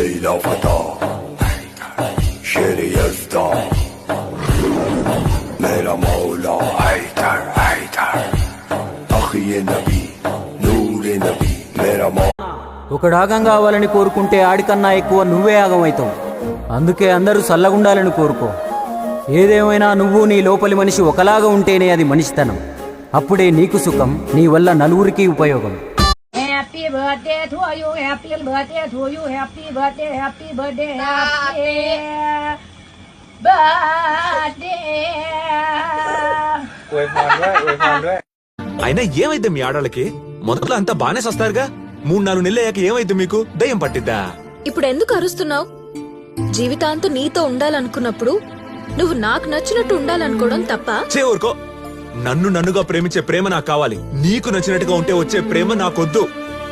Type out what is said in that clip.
लैला फता शेर यज़्दां मेरा मौला हैदर हैदर तक़िए नबी नूरे नबी मेरा ఒకడు ఆగం కావాలని కోరుకుంటే ఆడికన్నా ఎక్కువ నువ్వే ఆగమవుతావు. అందుకే అందరూ చల్లగుండాలని కోరుకో. ఏదేమైనా నువ్వు నీ లోపలి మనిషి ఒకలాగా ఉంటేనే అది మనిషితనం. అప్పుడే నీకు సుఖం, నీ వల్ల నలుగురికి ఉపయోగం. Happy birthday to you, happy birthday to you, happy birthday, happy birthday, happy birthday. అయినా ఏమైతే మీ ఆడవాళ్ళకి మొదట్లో అంతా బానే వస్తారుగా, 3-4 నెలలు అయ్యాక ఏమైతే మీకు దయ్యం పట్టిద్దా? ఇప్పుడు ఎందుకు అరుస్తున్నావు? జీవితాంతం నీతో ఉండాలనుకున్నప్పుడు నువ్వు నాకు నచ్చినట్టు ఉండాలనుకోవడం తప్ప? ఊరుకో. నన్నుగా ప్రేమించే ప్రేమ నాకు కావాలి. నీకు నచ్చినట్టుగా ఉంటే వచ్చే ప్రేమ నాకొద్దు.